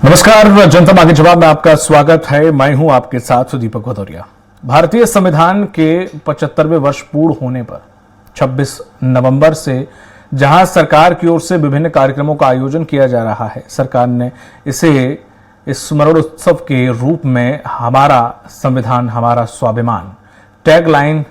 नमस्कार, जनता मांगे जवाब में आपका स्वागत है। मैं हूं आपके साथ दीपक भदौरिया। भारतीय संविधान के 75वें वर्ष पूर्ण होने पर 26 नवंबर से जहां सरकार की ओर से विभिन्न कार्यक्रमों का आयोजन किया जा रहा है, सरकार ने इसे स्मरण उत्सव के रूप में हमारा संविधान हमारा स्वाभिमान टैग लाइन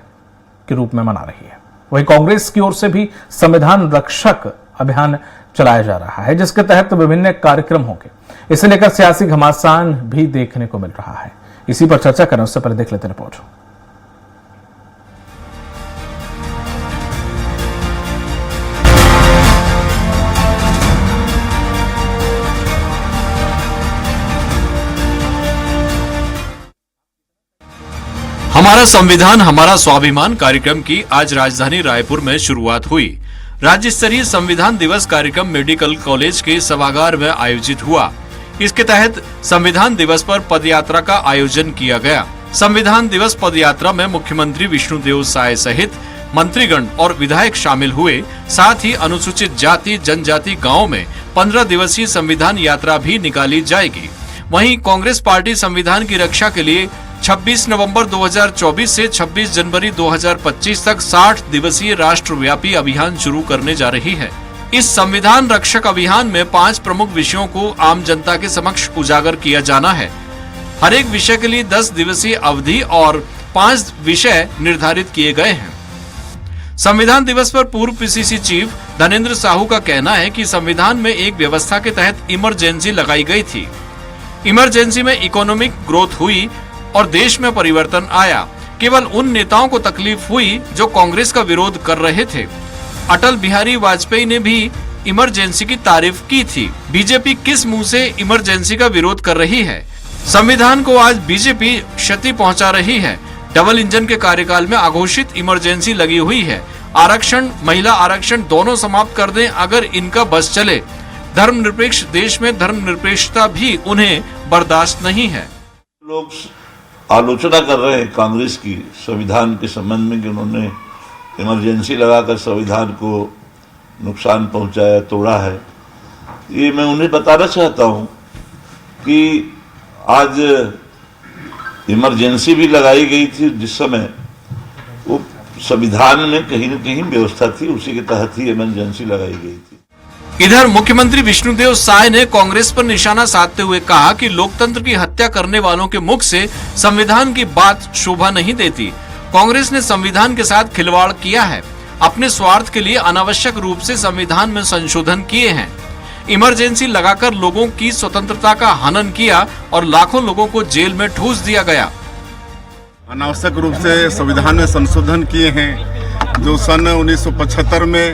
के रूप में मना रही है। वहीं कांग्रेस की ओर से भी संविधान रक्षक अभियान चलाया जा रहा है, जिसके तहत विभिन्न कार्यक्रम होंगे। इसे लेकर सियासी घमासान भी देखने को मिल रहा है। इसी पर चर्चा करें उससे पहले देख लेते हैं रिपोर्ट। हमारा संविधान हमारा स्वाभिमान कार्यक्रम की आज राजधानी रायपुर में शुरुआत हुई। राज्य स्तरीय संविधान दिवस कार्यक्रम मेडिकल कॉलेज के सभागार में आयोजित हुआ। इसके तहत संविधान दिवस पर पदयात्रा का आयोजन किया गया। संविधान दिवस पदयात्रा में मुख्यमंत्री विष्णुदेव साय सहित मंत्रीगण और विधायक शामिल हुए। साथ ही अनुसूचित जाति जनजाति गाँव में 15 दिवसीय संविधान यात्रा भी निकाली जाएगी। वहीं कांग्रेस पार्टी संविधान की रक्षा के लिए 26 नवंबर 2024 से 26 जनवरी 2025 तक 60 दिवसीय राष्ट्रव्यापी अभियान शुरू करने जा रही है। इस संविधान रक्षक अभियान में 5 प्रमुख विषयों को आम जनता के समक्ष उजागर किया जाना है। हर एक विषय के लिए 10 दिवसीय अवधि और 5 विषय निर्धारित किए गए हैं। संविधान दिवस पर पूर्व पीसीसी चीफ धनेंद्र साहू का कहना है कि संविधान में एक व्यवस्था के तहत इमरजेंसी लगाई गई थी। इमरजेंसी में इकोनॉमिक ग्रोथ हुई और देश में परिवर्तन आया। केवल उन नेताओं को तकलीफ हुई जो कांग्रेस का विरोध कर रहे थे। अटल बिहारी वाजपेयी ने भी इमरजेंसी की तारीफ की थी। बीजेपी किस मुंह से इमरजेंसी का विरोध कर रही है? संविधान को आज बीजेपी क्षति पहुंचा रही है। डबल इंजन के कार्यकाल में अघोषित इमरजेंसी लगी हुई है। आरक्षण, महिला आरक्षण दोनों समाप्त कर दें अगर इनका बस चले। धर्मनिरपेक्ष देश में धर्मनिरपेक्षता भी उन्हें बर्दाश्त नहीं है। लोग आलोचना कर रहे हैं कांग्रेस की संविधान के संबंध में कि उन्होंने इमरजेंसी लगाकर संविधान को नुकसान पहुंचाया, तोड़ा है। ये मैं उन्हें बताना चाहता हूं कि आज इमरजेंसी भी लगाई गई थी, जिस समय वो संविधान में कहीं न कहीं व्यवस्था थी, उसी के तहत ही इमरजेंसी लगाई गई थी। इधर मुख्यमंत्री विष्णुदेव साय ने कांग्रेस पर निशाना साधते हुए कहा कि लोकतंत्र की हत्या करने वालों के मुख से संविधान की बात शोभा नहीं देती। कांग्रेस ने संविधान के साथ खिलवाड़ किया है। अपने स्वार्थ के लिए अनावश्यक रूप से संविधान में संशोधन किए हैं। इमरजेंसी लगाकर लोगों की स्वतंत्रता का हनन किया और लाखों लोगों को जेल में ठूस दिया गया। अनावश्यक रूप से संविधान में संशोधन किए हैं। जो सन 1975 में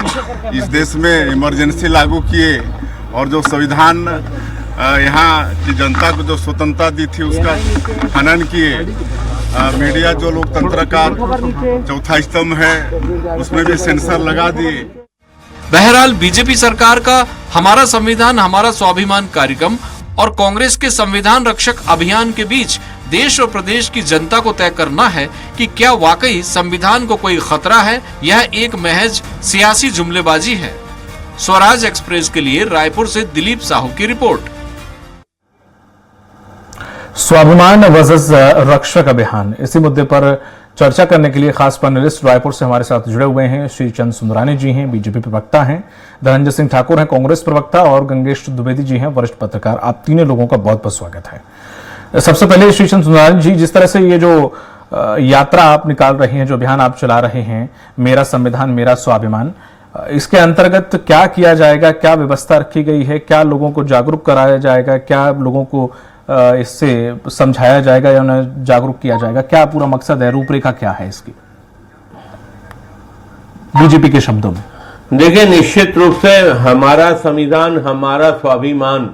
इस देश में इमरजेंसी लागू किए और जो संविधान यहाँ की जनता को जो स्वतंत्रता दी थी उसका हनन किए। मीडिया जो लोकतंत्र का चौथा स्तंभ है उसमें भी सेंसर लगा दिए। बहरहाल बीजेपी सरकार का हमारा संविधान हमारा स्वाभिमान कार्यक्रम और कांग्रेस के संविधान रक्षक अभियान के बीच देश और प्रदेश की जनता को तय करना है कि क्या वाकई संविधान को कोई खतरा है, यह एक महज सियासी जुमलेबाजी है। स्वराज एक्सप्रेस के लिए रायपुर से दिलीप साहू की रिपोर्ट। स्वाभिमान वर्सेस रक्षक अभियान, इसी मुद्दे पर चर्चा करने के लिए खास पैनलिस्ट रायपुर से हमारे साथ जुड़े हुए हैं। श्री चंद सुंदरानी जी हैं, बीजेपी प्रवक्ता हैं, धनंजय सिंह ठाकुर हैं, कांग्रेस प्रवक्ता, और गंगेश द्विवेदी जी हैं, वरिष्ठ पत्रकार। आप तीनों लोगों का बहुत बहुत स्वागत है। सबसे पहले श्री चंद सुंदरानी जी, जिस तरह से ये जो यात्रा आप निकाल रहे हैं, जो अभियान आप चला रहे हैं, मेरा संविधान मेरा स्वाभिमान, इसके अंतर्गत क्या किया जाएगा, क्या व्यवस्था रखी गई है, क्या लोगों को जागरूक कराया जाएगा, क्या लोगों को इससे समझाया जाएगा या उन्हें जागरूक किया जाएगा, क्या पूरा मकसद है, रूपरेखा क्या है इसकी बीजेपी के शब्दों में? देखिए, निश्चित रूप से हमारा संविधान हमारा स्वाभिमान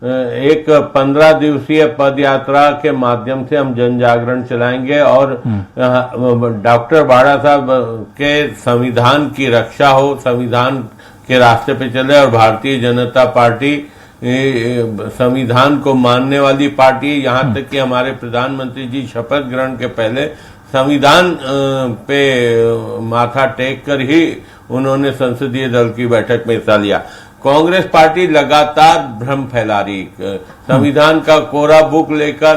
एक 15 दिवसीय पद यात्रा के माध्यम से हम जन जागरण चलाएंगे और डॉक्टर बाड़ा साहब के संविधान की रक्षा हो, संविधान के रास्ते पे चले। और भारतीय जनता पार्टी संविधान को मानने वाली पार्टी, यहाँ तक कि हमारे प्रधानमंत्री जी शपथ ग्रहण के पहले संविधान पे माथा टेक कर ही उन्होंने संसदीय दल की बैठक में हिस्सा लिया। कांग्रेस पार्टी लगातार भ्रम फैला रही। संविधान का कोरा बुक लेकर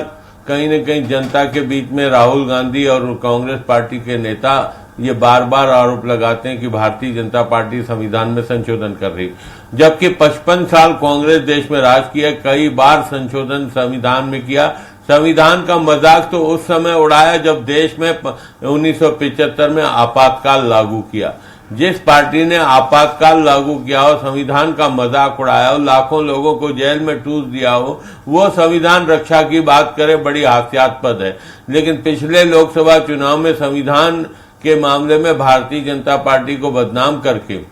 कहीं न कहीं जनता के बीच में राहुल गांधी और कांग्रेस पार्टी के नेता ये बार बार आरोप लगाते हैं कि भारतीय जनता पार्टी संविधान में संशोधन कर रही, जबकि 55 साल कांग्रेस देश में राज किया, कई बार संशोधन संविधान में किया। संविधान का मजाक तो उस समय उड़ाया जब देश में 1975 में आपातकाल लागू किया। जिस पार्टी ने आपातकाल लागू किया हो, संविधान का मजाक उड़ाया हो, लाखों लोगों को जेल में ठूस दिया हो, वो संविधान रक्षा की बात करे, बड़ी हास्यास्पद है। लेकिन पिछले लोकसभा चुनाव में संविधान के मामले में भारतीय जनता पार्टी को बदनाम करके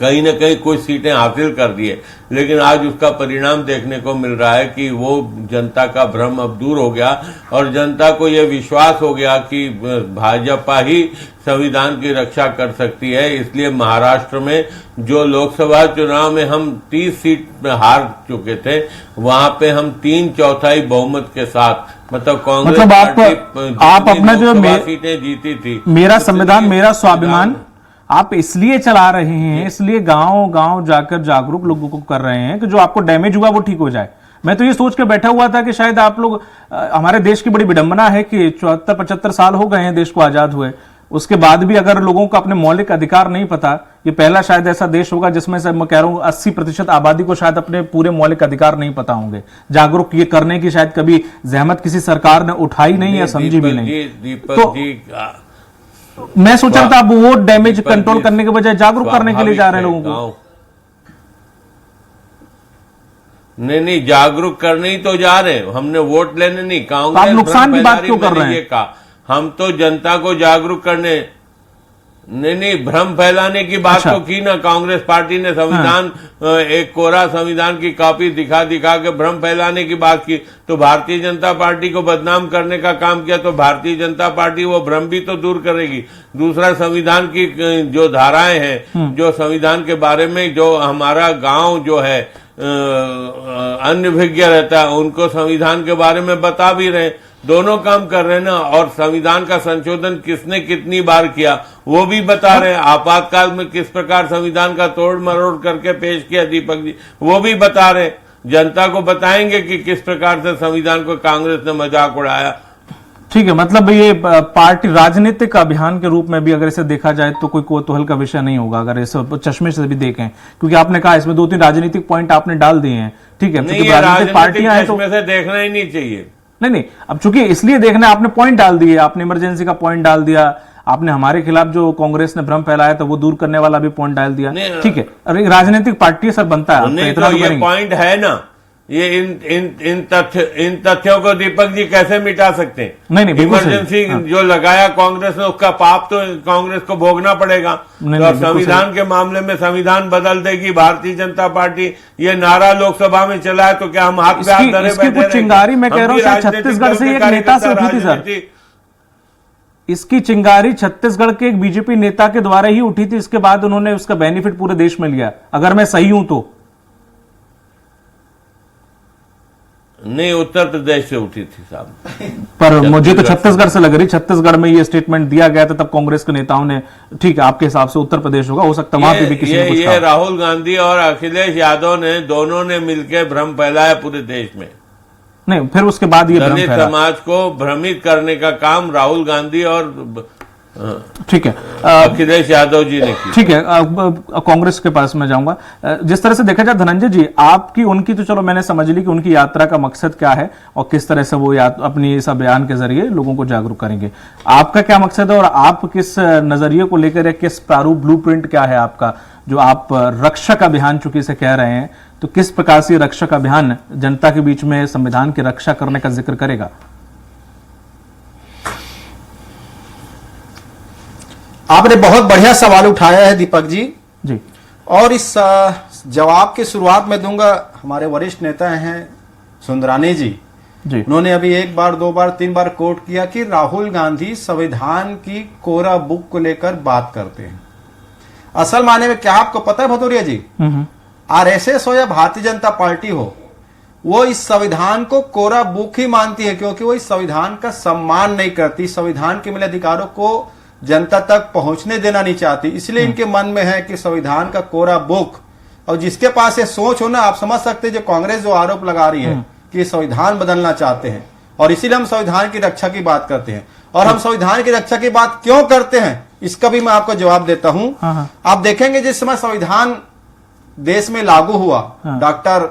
कहीं न कहीं कुछ सीटें हासिल कर दिए, लेकिन आज उसका परिणाम देखने को मिल रहा है कि वो जनता का भ्रम अब दूर हो गया और जनता को यह विश्वास हो गया कि भाजपा ही संविधान की रक्षा कर सकती है। इसलिए महाराष्ट्र में जो लोकसभा चुनाव में हम 30 सीट में हार चुके थे, वहां पे हम 3/4 बहुमत के साथ, मतलब कांग्रेस आप अपना जो सीटें जीती थी। मेरा संविधान मेरा स्वाभिमान आप इसलिए चला रहे हैं, इसलिए गांव गांव जाकर जागरूक लोगों को कर रहे हैं कि जो आपको डैमेज हुआ वो ठीक हो जाए। मैं तो ये सोच के बैठा हुआ था कि शायद आप लोग, हमारे देश की बड़ी विडंबना है कि 74-75 साल हो गए हैं देश को आजाद हुए, उसके बाद भी अगर लोगों को अपने मौलिक अधिकार नहीं पता, ये पहला शायद ऐसा देश होगा जिसमें से मैं कह रहा हूं 80% आबादी को शायद अपने पूरे मौलिक अधिकार नहीं पता होंगे। जागरूक ये करने की शायद कभी जहमत किसी सरकार ने उठाई नहीं या समझी भी नहीं। तो मैं सोच रहा था आप वोट डैमेज कंट्रोल करने के बजाय जागरूक करने के लिए जा रहे हैं लोगों को। नहीं, जागरूक करने ही तो जा रहे हैं, हमने वोट लेने नहीं। कांग्रेस आप नुकसान की बात क्यों कर रहे हैं? हम तो जनता को जागरूक करने, नहीं, भ्रम फैलाने की बात तो की ना। कांग्रेस पार्टी ने संविधान, एक कोरा संविधान की कॉपी दिखा के भ्रम फैलाने की बात की, तो भारतीय जनता पार्टी को बदनाम करने का काम किया। तो भारतीय जनता पार्टी वो भ्रम भी तो दूर करेगी। दूसरा, संविधान की जो धाराएं हैं, जो संविधान के बारे में, जो हमारा गांव जो है अन्य विज्ञ रहता है, उनको संविधान के बारे में बता भी रहे। दोनों काम कर रहे हैं ना। और संविधान का संशोधन किसने कितनी बार किया वो भी बता रहे हैं। आपातकाल में किस प्रकार संविधान का तोड़ मरोड़ करके पेश किया दीपक जी, वो भी बता रहे। जनता को बताएंगे कि किस प्रकार से संविधान को कांग्रेस ने मजाक उड़ाया। ठीक है, मतलब ये पार्टी राजनीतिक अभियान के रूप में भी अगर इसे देखा जाए तो कोई कौतूहल का विषय नहीं होगा अगर इस चश्मे से भी देखें, क्योंकि आपने कहा इसमें 2-3 राजनीतिक पॉइंट आपने डाल दिए हैं। ठीक है, क्योंकि राजनीतिक पार्टियां हैं तो से देखना ही नहीं चाहिए। नहीं, अब चूंकि इसलिए देखना, आपने पॉइंट डाल दिए, आपने इमरजेंसी का पॉइंट डाल दिया, आपने हमारे खिलाफ जो कांग्रेस ने भ्रम फैलाया था वो दूर करने वाला भी पॉइंट डाल दिया। ठीक है, राजनीतिक पार्टी सर बनता है, नहीं तो ये पॉइंट है ना, ये इन तथ्यों को दीपक जी कैसे मिटा सकते हैं? नहीं, इमरजेंसी जो लगाया कांग्रेस ने, उसका पाप तो कांग्रेस को भोगना पड़ेगा। तो संविधान के मामले में संविधान बदल देगी भारतीय जनता पार्टी, ये नारा लोकसभा में चला है, तो क्या हम हाथ पे हाथ धरे बैठे कुछ चिंगारी मैं कह रहा हूँ छत्तीसगढ़ से एक नेता से उठी थी सर, इसकी चिंगारी छत्तीसगढ़ के एक बीजेपी नेता के द्वारा ही उठी थी, इसके बाद उन्होंने उसका बेनिफिट पूरे देश में लिया, अगर मैं सही हूं तो। नहीं, उत्तर प्रदेश से उठी थी साहब, पर मुझे तो छत्तीसगढ़ से लग रही, छत्तीसगढ़ में ये स्टेटमेंट दिया गया था तब कांग्रेस के नेताओं ने। ठीक है, आपके हिसाब से उत्तर प्रदेश होगा, हो सकता है वहां पे भी किसी ने कुछ कहा। राहुल गांधी और अखिलेश यादव ने, दोनों ने मिलकर भ्रम फैलाया पूरे देश में। नहीं, फिर उसके बाद ये दलित समाज को भ्रमित करने का काम राहुल गांधी और ठीक है अखिलेश यादव जी ने की। ठीक है, कांग्रेस के पास मैं जाऊंगा। जिस तरह से देखा जाए धनंजय जी, आपकी उनकी तो चलो मैंने समझ ली कि उनकी यात्रा का मकसद क्या है और किस तरह से वो अपनी इस अभियान के जरिए लोगों को जागरूक करेंगे। आपका क्या मकसद है और आप किस नजरिए को लेकर, किस प्रारूप ब्लूप्रिंट क्या है आपका, जो आप रक्षक अभियान चूंकि से कह रहे हैं, तो किस प्रकार से रक्षक अभियान जनता के बीच में संविधान की रक्षा करने का जिक्र करेगा? आपने बहुत बढ़िया सवाल उठाया है दीपक जी। जी, और इस जवाब की शुरुआत में दूंगा, हमारे वरिष्ठ नेता हैं सुंदरानी जी, उन्होंने अभी 1 बार 2 बार 3 बार कोट किया कि राहुल गांधी संविधान की कोरा बुक को लेकर बात करते हैं। असल माने में क्या आपको पता है भदौरिया जी, आरएसएस हो या भारतीय जनता पार्टी हो, वो इस संविधान को कोरा बुक ही मानती है, क्योंकि वो इस संविधान का सम्मान नहीं करती, संविधान के मिले अधिकारों को जनता तक पहुंचने देना नहीं चाहती। इसलिए इनके मन में है कि संविधान का कोरा बुक और जिसके पास ये सोच हो ना, आप समझ सकते हैं जो कांग्रेस जो आरोप लगा रही है कि ये संविधान बदलना चाहते हैं और इसीलिए हम संविधान की रक्षा की बात करते हैं। और हम संविधान की रक्षा की बात क्यों करते हैं इसका भी मैं आपको जवाब देता हूं। आप देखेंगे जिस समय संविधान देश में लागू हुआ, डॉक्टर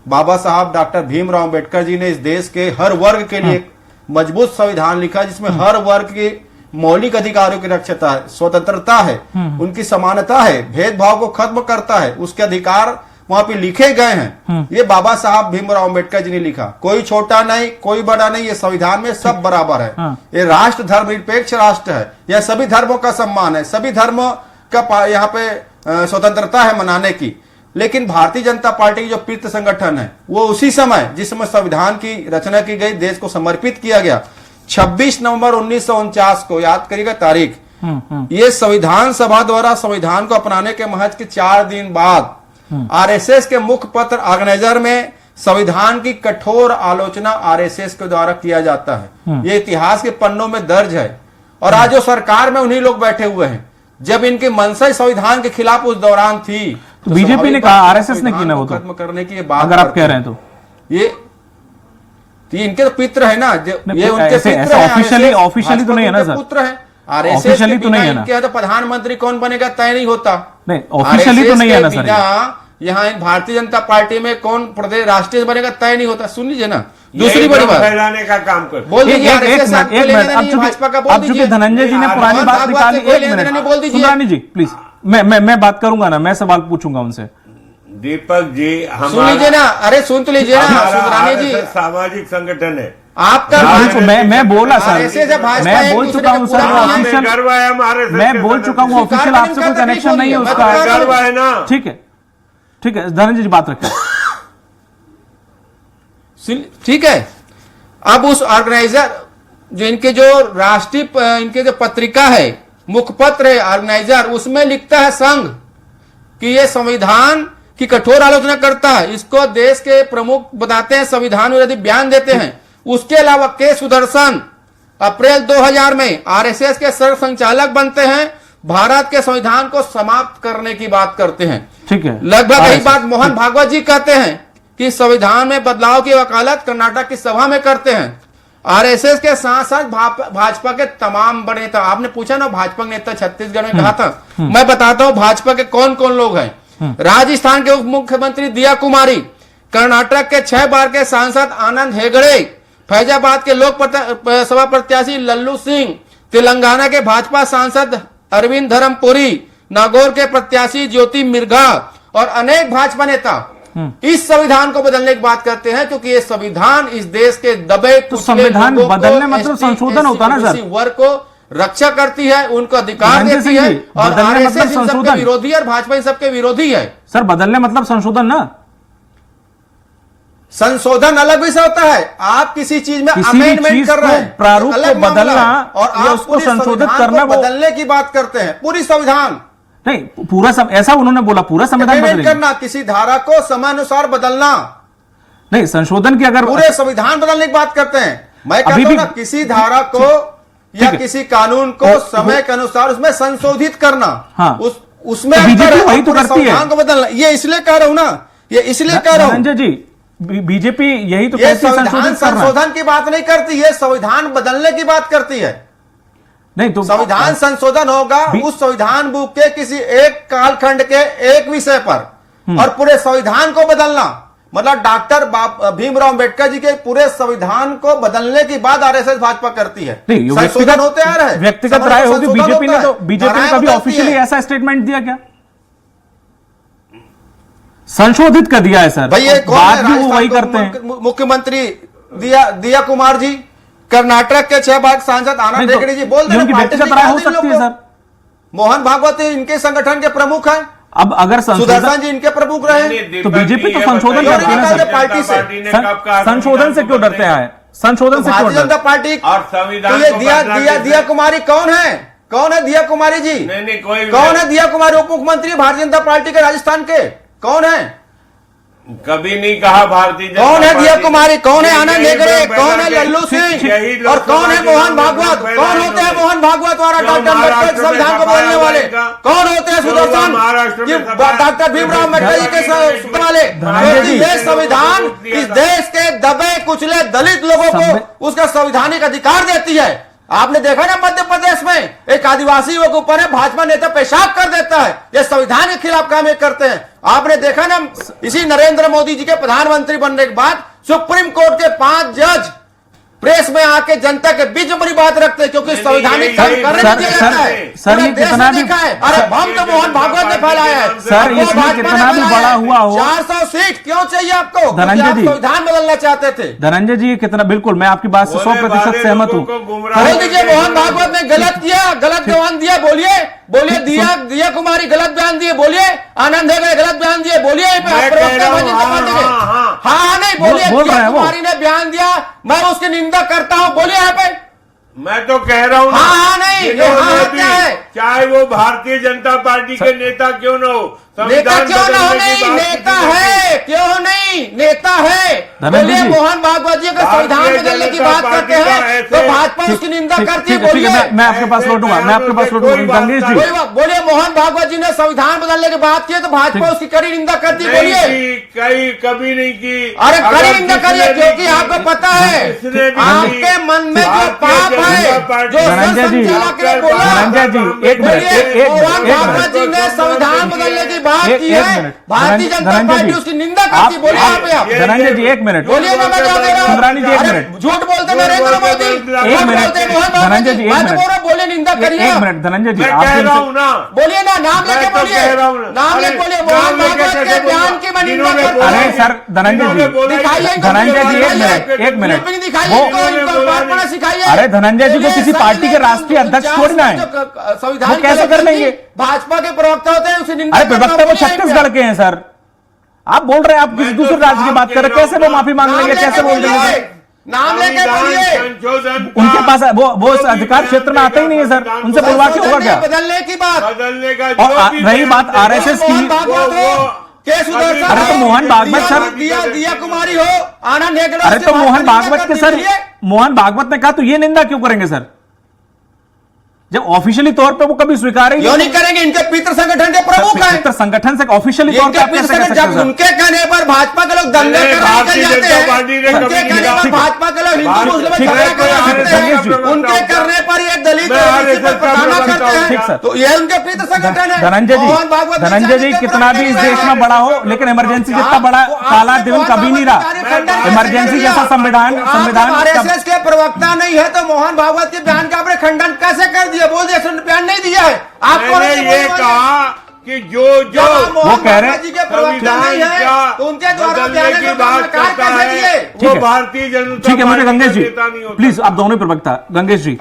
बाबा साहब डॉक्टर भीमराव अंबेडकर जी ने इस देश के हर वर्ग के लिए एक मजबूत संविधान लिखा जिसमें हर वर्ग के मौलिक अधिकारों की रक्षा है, स्वतंत्रता है, उनकी समानता है, भेदभाव को खत्म करता है, उसके अधिकार वहां पे लिखे गए हैं। ये बाबा साहब भीमराव अंबेडकर जी ने लिखा। कोई छोटा नहीं, कोई बड़ा नहीं, ये संविधान में सब बराबर है। ये राष्ट्र धर्मनिरपेक्ष राष्ट्र है, यह सभी धर्मों का सम्मान है, सभी धर्मों का यहाँ पे स्वतंत्रता है मनाने की। लेकिन भारतीय जनता पार्टी की जो पितृ संगठन है वो उसी समय जिस समय संविधान की रचना की गई, देश को समर्पित किया गया, 26 नवंबर 1949 को, याद करिएगा तारीख, ये संविधान सभा द्वारा संविधान को अपनाने के महज के 4 दिन बाद आरएसएस के मुख्य पत्र ऑर्गेनाइजर में संविधान की कठोर आलोचना आरएसएस के द्वारा किया जाता है। ये इतिहास के पन्नों में दर्ज है। और आज जो सरकार में उन्हीं लोग बैठे हुए हैं, जब इनकी मंशा संविधान के खिलाफ उस दौरान थी तो बीजेपी ने कहा, आरएसएस ने की ना, वो तो खत्म करने की बात अगर आप कह रहे हैं तो ये इनके तो पित्र है ना, ये उनके ऐसे ऑफिशियली तो नहीं है ना सर, पुत्र है। आरएसएस ऑफिशियली तो नहीं है ना, इनके तो प्रधानमंत्री कौन बनेगा तय नहीं होता। नहीं ऑफिशियली तो नहीं है ना सर, यहाँ भारतीय जनता पार्टी में कौन प्रदेश राष्ट्रीय बनेगा तय नहीं होता। सुन लीजिए ना, दूसरी बड़ी बात फैलाने का काम कर बोल दीजिए। अब चूंकि धनंजय जी ने पुरानी बात निकाली, एक मिनट बोल दीजिए सुंदरानी जी प्लीज, मैं बात करूंगा ना, मैं सवाल पूछूंगा उनसे। दीपक जी सुन लीजिए ना, अरे सुन तो लीजिए ना सुंदरानी जी, सामाजिक संगठन है आपका। मैं बोला सर, मैं बोल चुका हूँ सर, ऑफिशियल गर्व है हमारे, मैं बोल चुका हूँ, ऑफिशियल आपसे कोई कनेक्शन नहीं है उसका, गर्व है ना। ठीक है धनंजय जी बात रखें। ठीक है, अब उस ऑर्गेनाइजर जो इनके जो राष्ट्रीय इनके जो पत्रिका है, मुखपत्र है ऑर्गेनाइजर, उसमें लिखता है संघ कि ये संविधान की कठोर आलोचना करता है, इसको देश के प्रमुख बताते हैं, संविधान विरोधी बयान देते हैं। उसके अलावा के सुदर्शन अप्रैल 2000 में आरएसएस के सर्व संचालक बनते हैं, भारत के संविधान को समाप्त करने की बात करते हैं। ठीक है, लगभग यही बात मोहन भागवत जी कहते हैं कि संविधान में बदलाव की वकालत कर्नाटक की सभा में करते हैं। आरएसएस के साथ साथ भाजपा के तमाम बड़े नेता, आपने पूछा ना भाजपा नेता छत्तीसगढ़ में कहा था, मैं बताता हूं भाजपा के कौन कौन लोग हैं। राजस्थान के उप मुख्यमंत्री दिया कुमारी, कर्नाटक के 6 बार के सांसद आनंद हेगड़े, फैजाबाद के लोक सभा प्रत्याशी लल्लू सिंह, तेलंगाना के भाजपा सांसद अरविंद धर्मपुरी, नागौर के प्रत्याशी ज्योति मिर्घा और अनेक भाजपा नेता इस संविधान को बदलने की बात करते हैं, क्योंकि ये संविधान इस देश के दबे तो संविधान बदलने मतलब संशोधन होता ना सर, वर्ग को रक्षा करती है, उनको अधिकार देती है। और आरएसएस इन सबके विरोधी है और भाजपा इन सबके विरोधी है। सर बदलने मतलब संशोधन ना, संशोधन अलग विषय होता है। आप किसी चीज में अमेंडमेंट कर रहे हैं, प्रारूप को बदलना और आप उसको संशोधित करना, बदलने की बात करते हैं। पूरी संविधान नहीं, पूरा ऐसा उन्होंने बोला पूरा संविधान करना, किसी धारा को समय अनुसार बदलना नहीं, संशोधन की अगर पूरे संविधान बदलने की बात करते हैं। मैं कहता हूं ना, किसी धारा को या किसी कानून को समय के अनुसार उसमें संशोधित करना, हाँ, उसमें बीजेपी वही तो करती है, को बदलना। ये इसलिए कह रहा हूं ना, ये इसलिए कह रहा हूं धनंजय जी, बीजेपी यही तो संशोधन की बात नहीं करती, ये संविधान बदलने की बात करती है। नहीं तो संविधान संशोधन होगा उस संविधान बुक के किसी एक कालखंड के एक विषय पर, और पूरे संविधान को बदलना मतलब डॉक्टर भीमराव अंबेडकर जी के पूरे संविधान को बदलने की बात आरएसएस भाजपा करती है। संशोधन होते आ रहे हैं, व्यक्तिगत राय होगी। बीजेपी ने कभी ऑफिशियली ऐसा स्टेटमेंट दिया क्या? संशोधित कर दिया है सर, बात भी वो वही करते हैं। मुख्यमंत्री दिया कुमार जी, कर्नाटक के 6 बार सांसद आनंद हेगड़े जी, बोल देना व्यक्तिगत राय हो सकती है सर। मोहन भागवत इनके संगठन के प्रमुख हैं। अब अगर सुदर्शन जी इनके प्रमुख रहे तो बीजेपी तो संशोधन करती है ना पार्टी से, संशोधन से क्यों डरते हैं? संशोधन से भारतीय जनता पार्टी और संविधान दिया कुमारी कौन है? कौन है दिया कुमारी जी? नहीं कोई कौन है दिया कुमारी? उप मुख्यमंत्री भारतीय जनता पार्टी के राजस्थान के कौन है? कभी नहीं कहा भारतीय जनता कौन है दिया पार्टी- कुमारी, कौन है आनंद यही हेगड़े, लोग कौन है पैदा लल्लू किए- यही सिंह लोग और कौन है समाज के मोहन लोग भागवत? पैदा कौन होते हैं किए। मोहन भागवत वाला क्यों डॉक्टर अम्बेडकर महाराष्ट्र में संविधान को सफाया बोलने वाले? इनका? कौन होते हैं क्यों सुदर्शन महाराष्ट्र में ये सफाया? डॉक्टर भीमराव अम्बेडकर जी के वाले? क्योंकि ये संविधान इस देश के दबे कुचले दलित लोगों को उसका संवैधानिक अधिकार देती है। आपने देखा ना मध्य प्रदेश में एक आदिवासी युवक के ऊपर है भाजपा नेता पेशाब कर देता है, ये संविधान के खिलाफ काम ये करते हैं। आपने देखा ना इसी नरेंद्र मोदी जी के प्रधानमंत्री बनने के बाद सुप्रीम कोर्ट के 5 जज प्रेस में आके जनता के बीच में बड़ी बात रखते हैं, क्योंकि संवैधानिक सर, करने सर, दिया सर, जाता है। सर, पूरा ये देश कितना ने भी- देखा है। अरे बम तो मोहन भागवत ने फैलाया है। सर, आपको इसमें भाजपा कितना ने भी फैलाया बड़ा है। हुआ हो। 400 सीट क्यों चाहिए आपको? क्योंकि धनंजय आप जी। संविधान बदलना चाहते थे। धनंजय जी कितना, बिल्कुल मैं आपकी बात से 100% सहमत हूँ। बोल दीजिए मोहन भागवत ने गलत किया, गलत बयान दिया, बोलिए बोलिए। दिया कुमारी गलत बयान दिए, बोलिए। आनंद हेगड़े गलत बयान दिए, बोलिए। हाँ नहीं बोलिए। बोल रहे हैं दिया वो। कुमारी ने बयान दिया, मैं उसकी निंदा करता हूँ, बोलिए यहाँ पे। मैं तो कह रहा हूँ ना, हाँ, नहीं, जिन्होंने हाँ, भी, क्या है? चाहे वो भारतीय जनता पार्टी के नेता क्यों न हो, नेता संविधान क्यों ना हो? बदलने की नहीं बात नेता किसी ने है, क्यों नहीं नेता है? धनंजय बोलिए जी। मोहन भागवत जी अगर संविधान भारतीय बदलने की जनता बात करते पार्टी का हैं ऐसे- तो भाजपा उसकी निंदा करती है, ठीक है, बोलिए। मैं आपके पास लौटूंगा, मैं आपके पास लौटूंगा। कोई बात गंगेश जी, नहीं। बोलिए मोहन भागवत जी ने संविधान बदलने की बात की है तो भाजपा उसकी कड़ी निंदा करती है, नहीं बोलिए। की, कहीं कभी नहीं की। अरे अगर कड़ी निंदा किसी करिए, ने क्योंकि भी आपको की, पता है किसने भी आपके की, मन में जो भारतीय पाप जनता है, पार्टी- जो धनंजय जी, चला के बोला। धनंजय जी, एक मिनट, बोलिए, एक मोहन मिनट, भागवत जी ने संविधान बदलने की बात एक की मिनट। है, भारतीय जनता धनंजय पार्टी जी, उसकी निंदा करती है, बोलिए यहाँ पे आप। धनंजय जी एक मिनट, बोलिए ना, मैं क्या दे रहा हूँ? सुंदरानी जी एक अरे, मिनट, झूठ बोलते नरेंद्र मोदी, एक झूठ मिनट, बोलते मोहन भागवत धनंजय जी, जी, एक मैं तो मिनट। बोल रहा हूँ, बोलिए निंदा करिए एक आप। मिनट धनंजय जी, मैं आप कह रहा हूँ ना, बोलिए ना, नाम मैं लेके तो बोलिए, कह रहा हूँ ना। नाम अरे, लेके बोलिए। नाम मोहन लेके भागवत कैसे के बोलूं? बयान की मैं निंदा जिन्होंने करता बोला हूँ। अरे सर, धनंजय जी, दिखाइए इनको, धनंजय जी एक दिखाइए। मिनट, एक मिनट। फिल्म दिखाइए वो- इनको, इनको कल्पना सिखाइए। अरे धनंजय जी को बोलिए, किसी सर, पार्टी के राष्ट्रीय अध्यक्ष थोड़ी ना है, संविधान वो कैसे कर लेंगे? भाजपा के प्रवक्ता होते हैं, उसे निंदा अरे करता प्रवक्ता हूं, वो बोलिए छत्तीसगढ़ के हैं सर। आप बोल रहे हैं आप किसी मैं तो दूसरे राज्य की साफ बात कर रहे हैं, कह कैसे रहा वो माफी मांग नाम लेंगे, लेके कैसे बोल बोलिए, देंगे? नाम लेके संविधान बोलिए। संशोधन का उनके पास वो जो भी अधिकार क्षेत्र में आता ही नहीं है सर, संविधान उनसे को बुलवा के होगा क्या? बदलने की बात। बदलने का और जो भी रही बयान बात देगा, RSS की- मोहन भागवत हो, के सुदर्शन अरे तो हो, मोहन भागवत सर- दिया कुमारी हो, आनंद हेगड़े अरे उसके तो बाद मोहन निंदा भागवत के करती सर, बोलिए। मोहन भागवत ने कहा तो ये निंदा क्यों करेंगे सर, जब ऑफिशियली तौर पे वो कभी स्वीकार ही क्यों नहीं करेंगे? इनके पितृ संगठन के प्रमुख हैं। मित्र संगठन से ऑफिशियली तौर पे इनके आप पितृ कैसे कह संगठन, सकते जब हैं उनके कहने पर भाजपा के लोग दंगे अरे, करने निकल भारतीय जाते जनता हैं, पार्टी ने उनके कभी कहने किया। पर भाजपा के लोग हिंदू मुस्लिम में ठीक है, झगड़ा कर सकते गंगेश जी। हैं, उनके करने पर ये दलित मैं और RSS पर का प्रताड़ना प्रवक्ता करते हूं, ठीक हैं, सर। तो ये उनके पितृ संगठन है। धनंजय मोहन भागवत जी, धनंजय जी, कितना भी इस देश में बड़ा हो लेकिन इमरजेंसी जितना बड़ा काला दिन कभी नहीं रहा। इमरजेंसी जैसा संविधान आरएसएस के प्रवक्ता नहीं है तो मोहन भागवत के बयान का आपने खंडन कैसे कर दिया? बोल दिया बयान नहीं दिया है आपको। मैंने ये कहा कि जो वो कह रहे हैं जी के प्रवक्ता नहीं है तो उनके द्वारा बदलने बयान की को बात नकार करता कैसे है, दिए? ठीक वो है। भारतीय जनता ठीक है, मुझे पार्टी गंगेश का जी नेता नहीं होता। प्लीज, आप दोनों प्रवक्ता, गंगेश जी,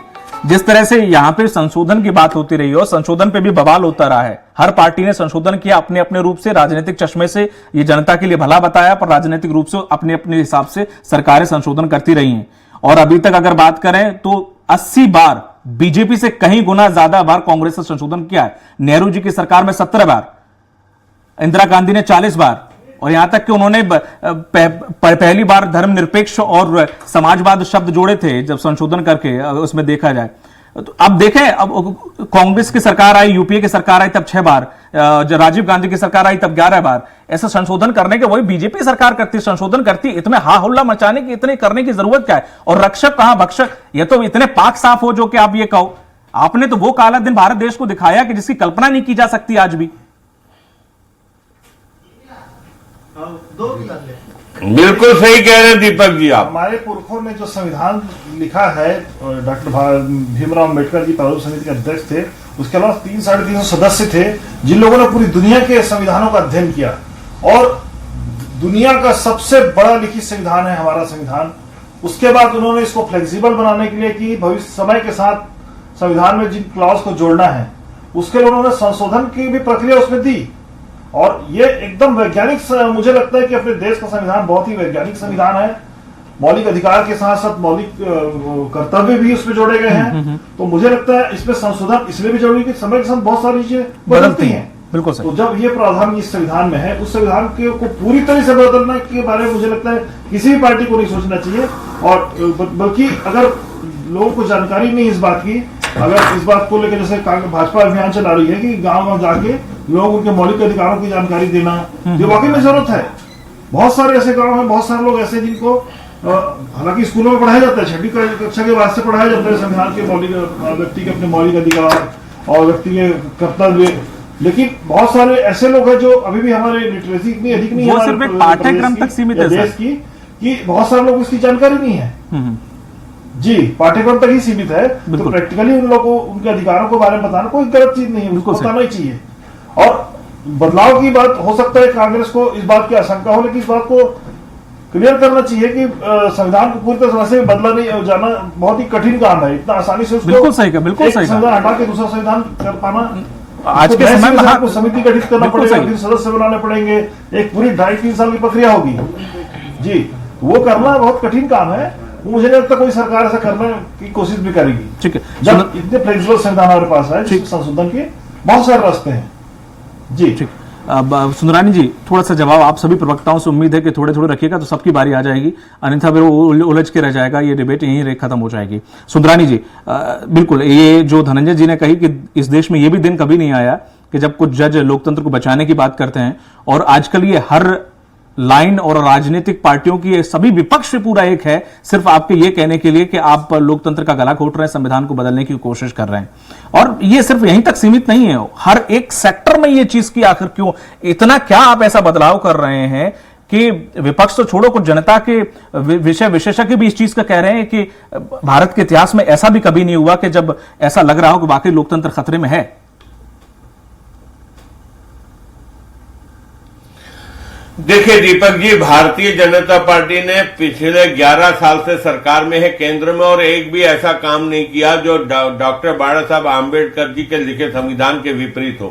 जिस तरह से यहां पे संशोधन की बात होती रही हो, संशोधन पे भी बवाल होता रहा है, हर पार्टी ने संशोधन किया अपने अपने रूप से, राजनीतिक चश्मे से ये जनता के लिए भला बताया, पर राजनीतिक रूप से अपने अपने हिसाब से सरकारें संशोधन करती रही हैं। और अभी तक अगर बात करें तो 80 बार, बीजेपी से कहीं गुना ज्यादा बार कांग्रेस ने संशोधन किया है। नेहरू जी की सरकार में 17 बार, इंदिरा गांधी ने 40 बार, और यहां तक कि उन्होंने पहली बार धर्मनिरपेक्ष और समाजवाद शब्द जोड़े थे जब संशोधन करके, उसमें देखा जाए तो। अब देखें, अब कांग्रेस की सरकार आई, यूपीए की सरकार आई तब 6 बार, जब राजीव गांधी की सरकार आई तब 11 बार। ऐसा संशोधन करने के वही बीजेपी सरकार करती, संशोधन करती, इतने हा हुल्ला मचाने की, इतने करने की जरूरत क्या है? और रक्षक कहां भक्षक, ये तो इतने पाक साफ हो जो कि आप ये कहो। आपने तो वो काला दिन भारत देश को दिखाया कि जिसकी कल्पना नहीं की जा सकती आज भी। बिल्कुल सही कह रहे हैं दीपक जी आप। हमारे पुरखों ने जो संविधान लिखा है, डॉक्टर भीमराव अम्बेडकर जी प्रारूप समिति के अध्यक्ष थे, उसके अलावा 300-350 सदस्य थे जिन लोगों ने पूरी दुनिया के संविधानों का अध्ययन किया, और दुनिया का सबसे बड़ा लिखित संविधान है हमारा संविधान। उसके बाद उन्होंने इसको फ्लेक्सिबल बनाने के लिए कि भविष्य समय के साथ संविधान में जिन क्लॉज को जोड़ना है उसके लिए उन्होंने संशोधन की भी प्रक्रिया उसमें दी, और ये एकदम वैज्ञानिक, मुझे लगता है कि अपने देश का संविधान बहुत ही वैज्ञानिक संविधान है। मौलिक अधिकार के साथ साथ मौलिक कर्तव्य भी उसमें जोड़े गए हैं। तो मुझे लगता है इसमें संशोधन इसलिए भी जरूरी कि समय के साथ बहुत सारी चीजें बदलती हैं। बिल्कुल सही। तो जब ये प्रावधान इस संविधान में है, उस संविधान को पूरी तरह से बदलने के बारे में मुझे लगता है किसी भी पार्टी को नहीं सोचना चाहिए। और बल्कि अगर लोगों को जानकारी नहीं इस बात की, अगर इस बात को लेकर जैसे भाजपा अभियान चला रही है कि गांव में जाके लोग उनके मौलिक अधिकारों की जानकारी देना, ये वाकई में जरूरत है। बहुत सारे ऐसे गांव हैं, बहुत सारे लोग ऐसे जिनको हालांकि स्कूलों में पढ़ाया जाता है, 6वीं कक्षा के बाद से पढ़ाया जाता है संविधान के मौलिक, व्यक्ति के अपने मौलिक अधिकार और व्यक्ति के कर्तव्य, लेकिन बहुत सारे ऐसे लोग हैं जो अभी भी हमारे लिटरेसी इतनी अधिक नहीं है, वो सिर्फ एक पाठ्यक्रम तक सीमित है देश की, कि बहुत सारे लोग इसकी जानकारी नहीं है। जी, पाठ्यक्रम तक ही सीमित है। तो प्रैक्टिकली उन लोगों को उनके अधिकारों के बारे में बताना कोई गलत चीज नहीं है, उसको बताना ही चाहिए। और बदलाव की बात हो सकता है कांग्रेस को इस बात की आशंका हो, लेकिन इस बात को क्लियर करना चाहिए कि संविधान को पूरी तरह से बदला नहीं जाना बहुत ही कठिन काम है। इतना आसानी से उसको बिल्कुल सही, बिल्कुल सही संविधान हटा के दूसरा संविधान कर पाना, आज के समय में आपको समिति गठित करना पड़ेगा, फिर सदस्य बनाने पड़ेंगे, एक पूरी 2.5-3 साल की प्रक्रिया होगी। जी, वो करना बहुत कठिन काम है। मुझे नहीं लगता कोई सरकार ऐसा करने की कोशिश भी करेगी। ठीक है, जब इतने फ्लेक्सिबल संविधान हमारे पास है, संशोधन के बहुत सारे रास्ते हैं। जी ठीक। अब सुंदरानी जी, थोड़ा सा जवाब आप सभी प्रवक्ताओं से उम्मीद है कि थोड़े थोड़े रखिएगा तो सबकी बारी आ जाएगी, अन्यथा फिर वो उलझ के रह जाएगा, ये डिबेट यहीं खत्म हो जाएगी। सुंदरानी जी, बिल्कुल ये जो धनंजय जी ने कही कि इस देश में ये भी दिन कभी नहीं आया कि जब कुछ जज लोकतंत्र को बचाने की बात करते हैं, और आजकल ये हर लाइन और राजनीतिक पार्टियों की सभी विपक्ष पूरा एक है सिर्फ आपके ये कहने के लिए कि आप लोकतंत्र का गला घोट रहे हैं, संविधान को बदलने की कोशिश कर रहे हैं। और ये सिर्फ यहीं तक सीमित नहीं है, हर एक सेक्टर में ये चीज की आखिर क्यों इतना क्या आप ऐसा बदलाव कर रहे हैं कि विपक्ष तो छोड़ो, कुछ जनता के विशेषज्ञ भी इस चीज का कह रहे हैं कि भारत के इतिहास में ऐसा भी कभी नहीं हुआ कि जब ऐसा लग रहा हो कि वाकई लोकतंत्र खतरे में है। देखिए दीपक जी, भारतीय जनता पार्टी ने पिछले 11 साल से सरकार में है, केंद्र में, और एक भी ऐसा काम नहीं किया जो डॉक्टर बाबा साहब आम्बेडकर जी के लिखे संविधान के विपरीत हो।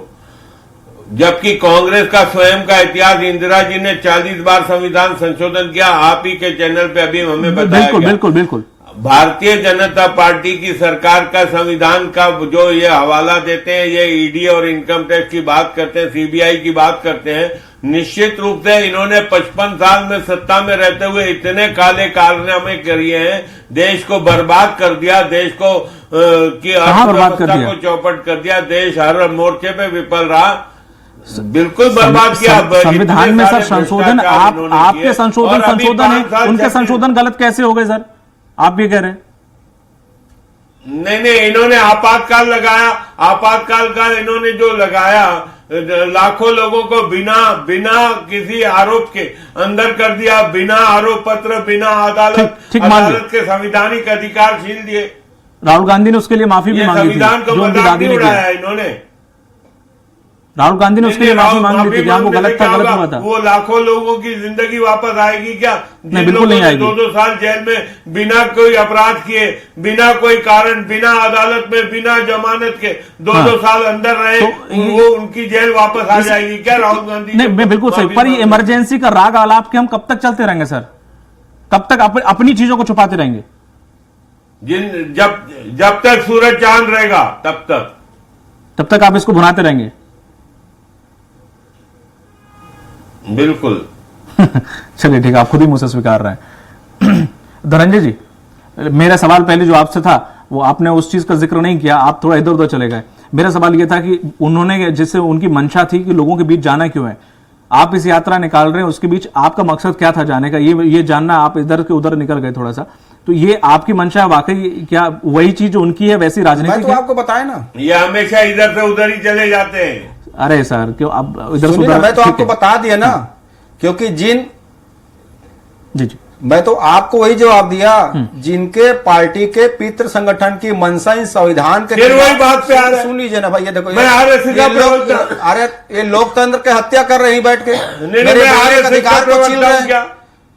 जबकि कांग्रेस का स्वयं का इतिहास, इंदिरा जी ने 40 बार संविधान संशोधन किया, आप ही के चैनल पे अभी हमें बताया गया। बिल्कुल बिल्कुल। भारतीय जनता पार्टी की सरकार का संविधान का जो ये हवाला देते हैं, ये ईडी और इनकम टैक्स की बात करते हैं, सीबीआई की बात करते हैं, निश्चित रूप से इन्होंने 55 साल में सत्ता में रहते हुए इतने काले कारनामे किए हैं, देश को बर्बाद कर दिया, देश को की अर्थव्यवस्था को चौपट कर दिया, देश हर मोर्चे पे विफल रहा, बिल्कुल बर्बाद किया। संविधान में सर संशोधन, आपके संशोधन है, उनके संशोधन गलत कैसे हो गए सर, आप ये कह रहे हैं? नहीं, इन्होंने आपातकाल लगाया, आपातकाल का इन्होंने जो लगाया, लाखों लोगों को बिना किसी आरोप के अंदर कर दिया, बिना आरोप पत्र, बिना अदालत के संवैधानिक अधिकार छीन दिए। राहुल गांधी ने उसके लिए माफी भी मांगी थी, संविधान को मजाक नहीं उड़ाया इन्होंने। राहुल गांधी ने उसके लिए माफी मांगी थी, क्या वो गलत था, गलत हुआ था? वो लाखों लोगों की जिंदगी वापस आएगी क्या? नहीं, बिल्कुल नहीं आएगी। 2-2 साल जेल में बिना कोई अपराध किए, बिना कोई कारण, बिना अदालत में, बिना जमानत के 2-2 साल अंदर रहे, तो वो उनकी जेल वापस आ जाएगी क्या राहुल गांधी? नहीं, बिल्कुल सही। पर ये इमरजेंसी का राग आलाप के हम कब तक चलते रहेंगे सर? कब तक अपनी चीजों को छुपाते रहेंगे? जब तक सूरज चांद रहेगा तब तक आप इसको भुनाते रहेंगे। बिल्कुल। चलिए ठीक है, आप खुद ही मुझसे स्वीकार रहे हैं। धनंजय जी, मेरा सवाल पहले जो आपसे था वो आपने उस चीज का जिक्र नहीं किया, आप थोड़ा इधर उधर चले गए। मेरा सवाल यह था कि उन्होंने, जिससे उनकी मंशा थी कि लोगों के बीच जाना क्यों है, आप इस यात्रा निकाल रहे हैं, उसके बीच आपका मकसद क्या था जाने का, ये जानना, आप इधर के उधर निकल गए थोड़ा सा, तो ये आपकी मंशा है वाकई क्या वही चीज जो उनकी है वैसी राजनीति? मैं तो आपको बताया ना, ये हमेशा इधर से उधर ही चले जाते हैं। अरे सर क्यों आप इधर से उधर? मैं तो आपको बता दिया ना, क्योंकि जी मैं तो आपको वही जवाब दिया, जिनके पार्टी के पितृ संगठन की मंशा इन संविधान के, फिर वही बात पे आ रहा है। सुन लीजिए ना भाई, ये देखो, मैं ये लोकतंत्र के हत्या कर रहे हैं बैठ के, अधिकार को छीन रहे हैं।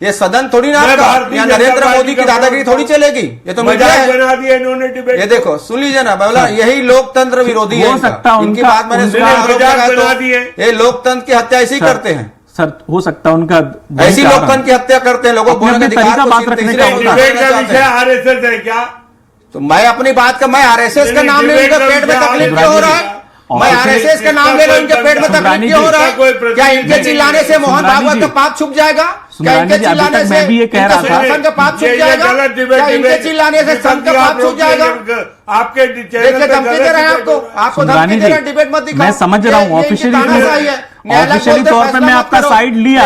ये सदन थोड़ी ना आपका, यहाँ नरेंद्र मोदी की दादागिरी थोड़ी चलेगी, ये तो मजाक बना दिया इन्होंने डिबेट। ये देखो सुन लीजिए ना, बोला यही लोकतंत्र विरोधी है, इनकी बात मैंने सुना, ये लोकतंत्र की हत्या ऐसी करते हैं सर, हो सकता है उनका ऐसी लोकतंत्र की हत्या करते हैं, लोगों को बोलने का अधिकार बात रखने का आरएसएस है क्या? तो मैं अपनी बात का, मैं आरएसएस का नाम नहीं, उनका पेट में तकलीफ क्यों हो रहा है? मैं आरएसएस का नाम ले रहा हूं, इनके पेट में तकलीफ क्यों हो रहा है? क्या इनके चिल्लाने से मोहन भागवत का पाप छुप जाएगा? क्या इनके चिल्लाने से मैं भी ये कह रहा था संत का पाप छुप जाएगा? क्या इनके चिल्लाने से संत का पाप छुप जाएगा? आपके देखिए धमकी दे रहे हैं आपको धमकी दे रहे हैं, डिबेट मत दिखाओ। मैं समझ रहा हूँ, ऑफिशियली तौर पे मैं आपका साइड लिया,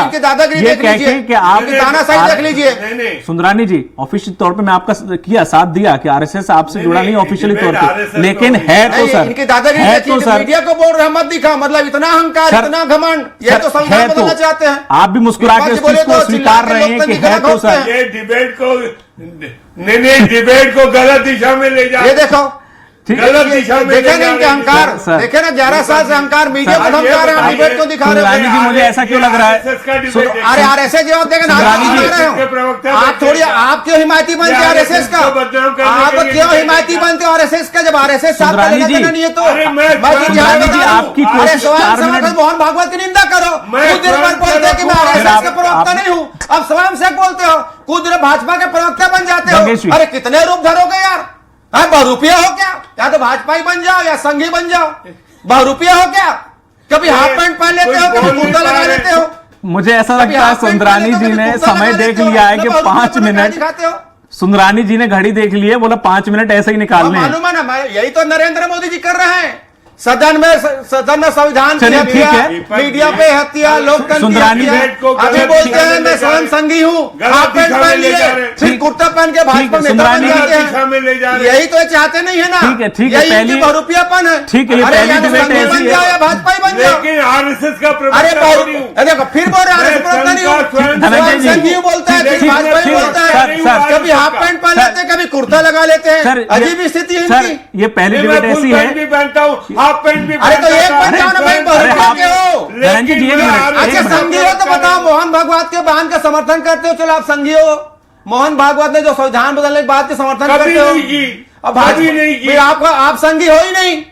ये कह के कि आप साइड देख लीजिए। सुंदरानी जी, ऑफिशियल तौर पे मैं आपका किया साथ दिया कि आरएसएस आपसे जुड़ा नहीं ऑफिशियली तौर पे, लेकिन है तो सर, इनकी दादागिरी है तो सर, मीडिया को बोल रहे हैं मत दिखा, मतलब इतना अहंकार, इतना घमंड, ये तो संविधान बदलना चाहते हैं। आप भी मुस्कुरा के उस चीज को स्वीकार रहे हैं कि है तो सर। ये डिबेट को नहीं, डिबेट को गलत दिशा में ले जा, ये देखो गलत दिशा में देखे ना इनके अहंकार, देखे ना 11 साल से अहंकार मीडिया को धमका रहे हैं, डिबेट को दिखा रहे सुंदरानी जी, हैं। मुझे ऐसा क्यों लग रहा है? अरे आरएसएस जवाब देंगे ना, आप थोड़ी, आप क्यों हिमायती बनते आरएसएस का? आप क्यों हिमायती बनते आरएसएस का? जब आरएसएस साथ में लेना देना नहीं है तो आपकी मोहन भागवत की निंदा करो, कुछ देर बाद बोलते हैं कि मैं आरएसएस का प्रवक्ता नहीं हूँ, अब स्वयं से बोलते हो, कुछ देर भाजपा के प्रवक्ता बन जाते हो। अरे कितने रूप धरोगे यार? बहुरूपिया हो क्या? या तो भाजपा ही बन जाओ या संघी बन जाओ, बहुरूपिया हो क्या? कभी हाफ पैंट पहन लेते हो, कभी कुर्ता लगा लेते हो। मुझे ऐसा लगता है सुंदरानी जी ने समय देख लिया है कि 5 मिनट, सुंदरानी जी ने घड़ी देख ली है, बोला 5 मिनट ऐसे ही निकालने हैं। मालूम है ना, यही तो नरेंद्र मोदी जी कर रहे हैं। सदन में संविधान की हत्या, मीडिया पे हत्या, लोकतंत्र की हत्या। अभी बोलते हैं मैं स्वयं संघी हूँ, हाफ पैंट पहन लिए, फिर कुर्ता पहन के भाजपा नेता बन जाते हैं। यही तो चाहते नहीं है ना, ठीक है, यही बहुरूपियापन है। ठीक है, ये पहली डिबेट ऐसी बन जाओ या भाजपा ही बन जाओ, लेकिन आरएसएस का अरे देखो फिर बोल रहे आरएसएस प्रवक्ता नहीं हूँ, संघी बोलता है, फिर भाजपा ही बोलता है, कभी हाफ पैंट पहन लेते हैं, कभी कुर्ता लगा लेते हैं, अजीब स्थिति है इनकी। ये पहली डिबेट ऐसी है, पहनता हूँ, हाफ पैंट भी। अरे तो एक पैंट जाओ ना भाई, बहुरूपिया के हो। धनंजय जी, एक मिनट, अच्छा संघी हो तो बताओ, मोहन भागवत के बयान का समर्थन करते हो, चलो आप संघी हो। मोहन भागवत ने जो संविधान बदलने की बात के समर्थन करते हो, अब फिर आप संघी हो ही नहीं।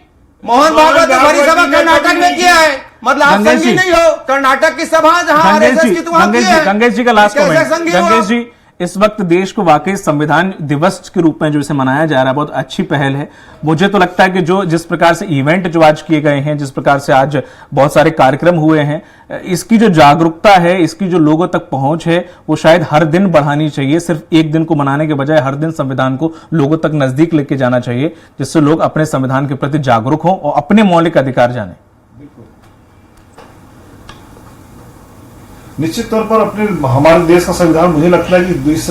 मोहन भागवत ने बड़ी सभा कर्नाटक में किया है, मतलब आप संघी नहीं हो। कर्नाटक की सभा जहां आरएसएस की, गंगेश जी का लास्ट कमेंट। गंगेश जी, इस वक्त देश को वाकई संविधान दिवस के रूप में जो इसे मनाया जा रहा है, बहुत अच्छी पहल है। मुझे तो लगता है कि जिस प्रकार से इवेंट जो आज किए गए हैं, जिस प्रकार से आज बहुत सारे कार्यक्रम हुए हैं, इसकी जो जागरूकता है, इसकी जो लोगों तक पहुंच है, वो शायद हर दिन बढ़ानी चाहिए। सिर्फ एक दिन को मनाने के बजाय हर दिन संविधान को लोगों तक नजदीक लेके जाना चाहिए, जिससे लोग अपने संविधान के प्रति जागरूक हों और अपने मौलिक अधिकार जानें। निश्चित तौर पर अपने हमारे देश का संविधान, मुझे लगता है कि इस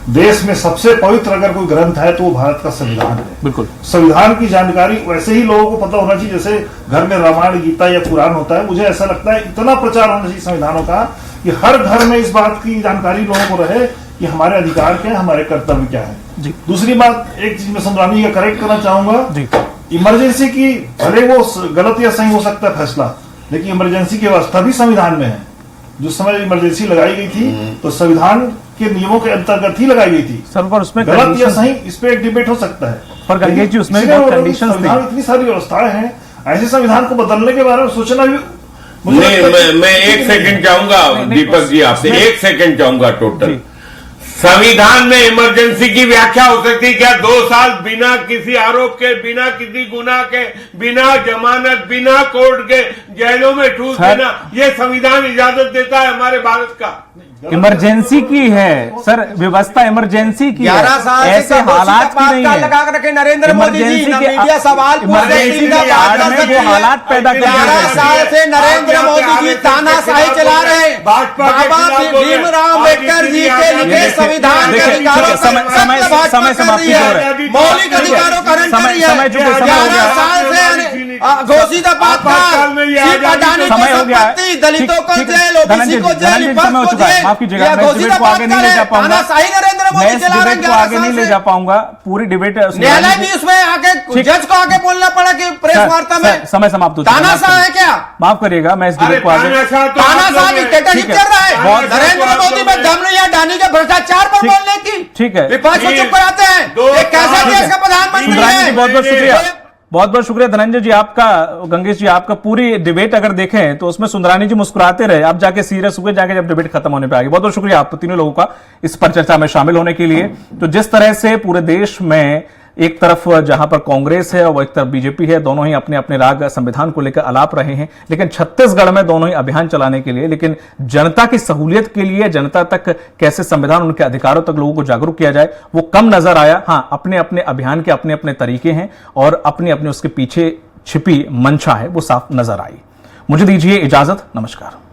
देश में सबसे पवित्र अगर कोई ग्रंथ है तो वो भारत का संविधान है। बिल्कुल, संविधान की जानकारी वैसे ही लोगों को पता होना चाहिए जैसे घर में रामायण, गीता या पुराण होता है। मुझे ऐसा लगता है इतना प्रचार होना चाहिए संविधानों का कि हर घर में इस बात की जानकारी लोगों को रहे कि हमारे अधिकार क्या है, हमारे कर्तव्य क्या है। दूसरी बात, एक चीज मैं सुंदरानी का करेक्ट करना चाहूंगा, इमरजेंसी की भले वो गलत या सही हो सकता है फैसला, लेकिन इमरजेंसी की व्यवस्था भी संविधान में है। जो समय इमरजेंसी लगाई गई थी तो संविधान के नियमों के अंतर्गत ही लगाई गई थी। सर, पर उसमें गलत या सही इस पे एक डिबेट हो सकता है, पर गंगेश जी उसमें कंडीशंस थी। इतनी सारी व्यवस्थाएं हैं, ऐसे संविधान को बदलने के बारे में सोचना भी मैं 1 सेकंड चाहूंगा दीपक जी, आपसे 1 सेकंड चाहूंगा टोटल। संविधान में इमरजेंसी की व्याख्या हो सकती है क्या? 2 साल बिना किसी आरोप के, बिना किसी गुनाह के, बिना जमानत, बिना कोर्ट के जेलों में ठूस देना, ये संविधान इजाजत देता है हमारे भारत का? इमरजेंसी की है सर, व्यवस्था इमरजेंसी की है, 11 साल ऐसे हालात की नहीं है। लगा कर रखे नरेंद्र मोदी जी, मीडिया सवाल इमरजेंसी के आड़ में वो हालात पैदा कर 11 साल से नरेंद्र मोदी जी तानाशाही चला रहे हैं। बाबा भीमराव अम्बेडकर जी के लिखे संविधान के अधिकारों समय समाप्ति हो रहा है, मौलिक अधिकारों का हनन कर रही है। 11 साल से घोषित समय हो गया, दलितों को जेल, ओबीसी को जेल, विपक्ष को जेल, माफ कीजिएगा, मैं इस डिबेट को आगे नहीं ले जा पाऊंगा, मैं इस डिबेट को आगे नहीं ले जा पाऊंगा। पूरी डिबेट न्यायालय भी उसमें आके जज को आगे बोलना पड़ा कि प्रेस वार्ता में समय समाप्त हो चुका है। तानाशाह है क्या? माफ करिएगा, मैं इस डिबेट को आगे, तानाशाह डिक्टेटरशिप चल रहा है। नरेंद्र मोदी में दम नहीं है डानी के भ्रष्टाचार पर बोलने की। ठीक है, विपक्ष को चुप कराते हैं। ये कैसा देश का प्रधानमंत्री है? बहुत बहुत शुक्रिया, बहुत बहुत शुक्रिया धनंजय जी आपका। गंगेश जी आपका पूरी डिबेट अगर देखें तो उसमें सुंदरानी जी मुस्कुराते रहे, आप जाके सीरियस हुए जाके जब डिबेट खत्म होने पे आ गई। बहुत बहुत शुक्रिया आप तीनों लोगों का इस पर चर्चा में शामिल होने के लिए। तो जिस तरह से पूरे देश में एक तरफ जहां पर कांग्रेस है और एक तरफ बीजेपी है, दोनों ही अपने अपने राग संविधान को लेकर अलाप रहे हैं। लेकिन छत्तीसगढ़ में दोनों ही अभियान चलाने के लिए, लेकिन जनता की सहूलियत के लिए, जनता तक कैसे संविधान, उनके अधिकारों तक लोगों को जागरूक किया जाए, वो कम नजर आया। हाँ, अपने अपने अभियान के अपने अपने तरीके हैं और अपने अपने उसके पीछे छिपी मंशा है वो साफ नजर आई। मुझे दीजिए इजाजत, नमस्कार।